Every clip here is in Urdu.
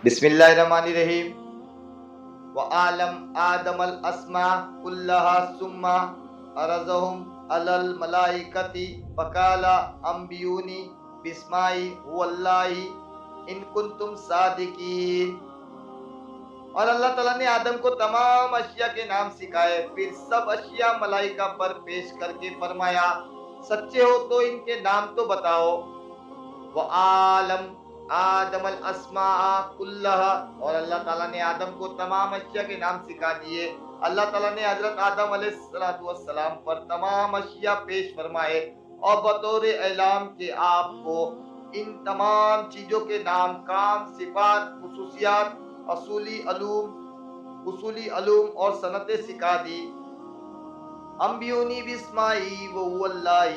بسم اللہ الرحمن الرحیم۔ وَعَالَمْ آدَمَ الْأَسْمَاءَ كُلَّهَا ثُمَّ عَرَضَهُمْ عَلَى الْمَلَائِكَةِ فَقَالَ أَنْبِئُونِي بِأَسْمَاءِ هَؤُلَاءِ إِن كُنتُمْ صَادِقِينَ۔ اور اللہ تعالیٰ نے آدم کو تمام اشیاء کے نام سکھائے، پھر سب اشیاء ملائکہ پر پیش کر کے فرمایا سچے ہو تو ان کے نام تو بتاؤ۔ وَعَالَمْ آدم الاسماء کلھا، اور اللہ تعالیٰ نے آدم کو تمام اشیاء کے نام سکھا دیے۔ اللہ تعالیٰ نے حضرت آدم علیہ السلام پر تمام اشیاء پیش فرمائے اور بطور اعلام کہ آپ کو ان تمام چیزوں کے نام، کام، صفات، خصوصیات، اصولی علوم اور صنعتیں سکھا دی۔ انبیونی بسمائی وہ اللہ،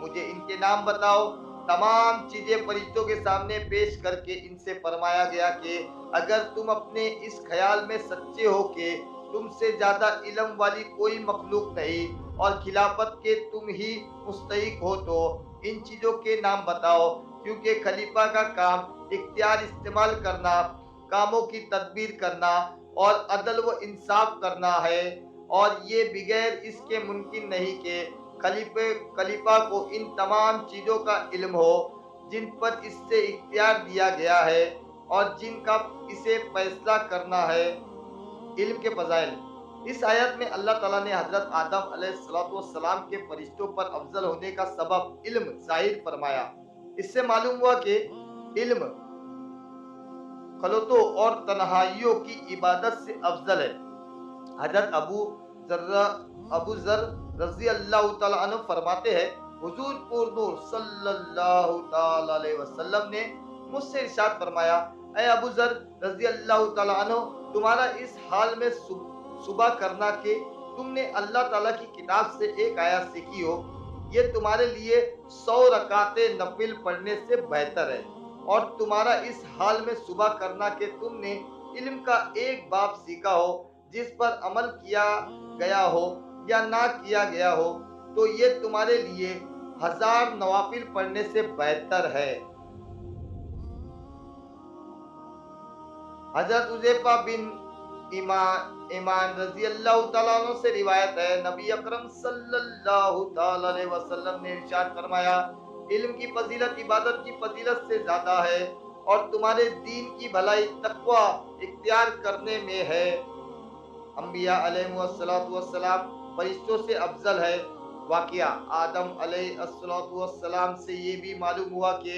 مجھے ان کے نام بتاؤ۔ تمام چیزیں فرشتوں کے سامنے پیش کر کے ان سے فرمایا گیا کہ اگر تم اپنے اس خیال میں سچے ہو کہ تم سے زیادہ علم والی کوئی مخلوق نہیں اور خلافت کے تم ہی مستحق ہو تو ان چیزوں کے نام بتاؤ، کیونکہ خلیفہ کا کام اختیار استعمال کرنا، کاموں کی تدبیر کرنا اور عدل و انصاف کرنا ہے، اور یہ بغیر اس کے ممکن نہیں کہ خلیفہ کو ان تمام چیزوں کا علم ہو جن پر اس سے اختیار دیا گیا ہے اور جن کا اسے فیصلہ کرنا ہے۔ علم کے فضائل۔ اس آیت میں اللہ تعالیٰ نے حضرت آدم علیہ السلام کے فرشتوں پر افضل ہونے کا سبب علم ظاہر فرمایا۔ اس سے معلوم ہوا کہ علم خلوتوں اور تنہائیوں کی عبادت سے افضل ہے۔ حضرت ابو ذر رضی اللہ تعالیٰ عنہ فرماتے ہیں حضور پر نور صلی اللہ تعالیٰ علیہ وسلم نے مجھ سے ارشاد فرمایا، اے ابو ذر رضی اللہ تعالیٰ عنہ، تمہارا اس حال میں صبح کرنا کہ تم نے اللہ تعالیٰ کی کتاب سے ایک آیت سیکھی ہو، یہ تمہارے لیے 100 رکعتیں نفل پڑھنے سے بہتر ہے، اور تمہارا اس حال میں صبح کرنا کہ تم نے علم کا ایک باب سیکھا ہو جس پر عمل کیا گیا ہو یا نہ کیا گیا ہو تو یہ تمہارے لیے 1000 نوافل پڑھنے سے بہتر ہے۔ حضرت حذیفہ بن ایمان رضی اللہ تعالیٰ عنہ سے روایت ہے، نبی اکرم صلی اللہ تعالیٰ علیہ وسلم نے ارشاد فرمایا، علم کی فضیلت عبادت کی فضیلت سے زیادہ ہے اور تمہارے دین کی بھلائی تقوی اختیار کرنے میں ہے۔ انبیاء علیہ السلام فرشتوں سے افضل ہے۔ واقعہ آدم علیہ السلام سے یہ بھی معلوم ہوا کہ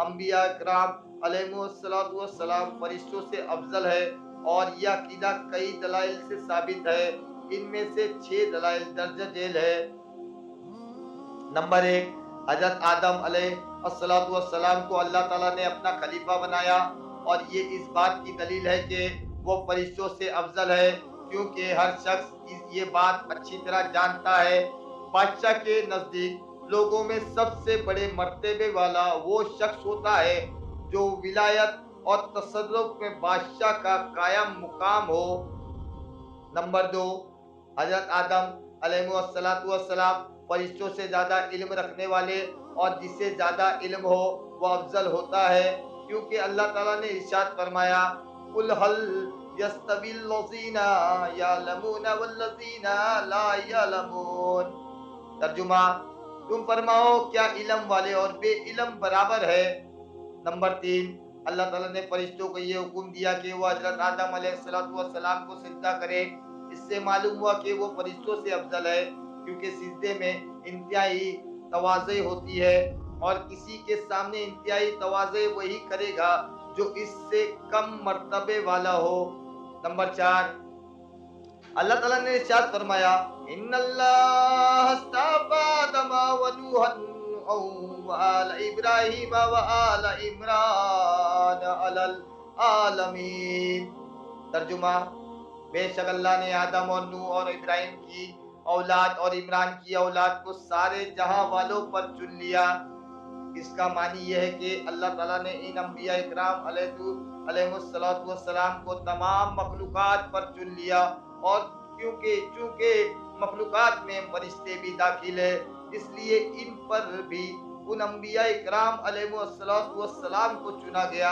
انبیاء کرام علیہ السلام فرشتوں سے افضل ہے، اور یہ عقیدہ کئی دلائل سے ثابت ہے۔ ان میں سے 6 دلائل درج ذیل ہے۔ نمبر 1، حضرت آدم علیہ السلام کو اللہ تعالیٰ نے اپنا خلیفہ بنایا، اور یہ اس بات کی دلیل ہے کہ وہ فرشتوں سے افضل ہے، کیونکہ ہر شخص یہ بات اچھی طرح جانتا ہے، بادشاہ کے نزدیک لوگوں میں سب سے بڑے مرتبے والا وہ شخص ہوتا ہے جو ولایت اور تصرف میں بادشاہ کا قائم مقام ہو۔ نمبر 2، حضرت آدم علیہ السلام فرشتوں سے زیادہ علم رکھنے والے، اور جس سے زیادہ علم ہو وہ افضل ہوتا ہے، کیونکہ اللہ تعالیٰ نے ارشاد فرمایا، قُلْ هَلْ يَسْتَوِي الَّذِينَ يَعْلَمُونَ وَالَّذِينَ لَا يَعْلَمُونَ۔ ترجمہ، تم فرماؤ کیا علم والے اور بے علم برابر ہے؟ نمبر 3، اللہ تعالیٰ نے فرشتوں کو یہ حکم دیا کہ وہ حضرت آدم علیہ السلام کو سجدہ کرے۔ اس سے معلوم ہوا کہ وہ فرشتوں سے افضل ہے، کیونکہ سجدے میں انتہائی تواضع ہوتی ہے، اور کسی کے سامنے انتہائی تواضع وہی کرے گا جو اس سے کم مرتبے والا ہو۔ نمبر 4، اللہ تعالیٰ نے ارشاد فرمایا، ان اللہ اصطفى آدم ونوحا وآل ابراہیم وآل عمران علی العالمین۔ ترجمہ، بے شک اللہ نے آدم اور نوح اور ابراہیم کی اولاد اور عمران کی اولاد کو سارے جہاں والوں پر چن لیا۔ اس کا معنی یہ ہے کہ اللہ تعالیٰ نے ان انبیاء اکرام علیہ السلام کو تمام مخلوقات پر چن لیا، اور چونکہ مخلوقات میں فرشتے بھی داخل ہیں، اس لیے ان پر بھی ان انبیاء اکرام علیہ السلام کو چنا گیا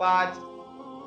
5,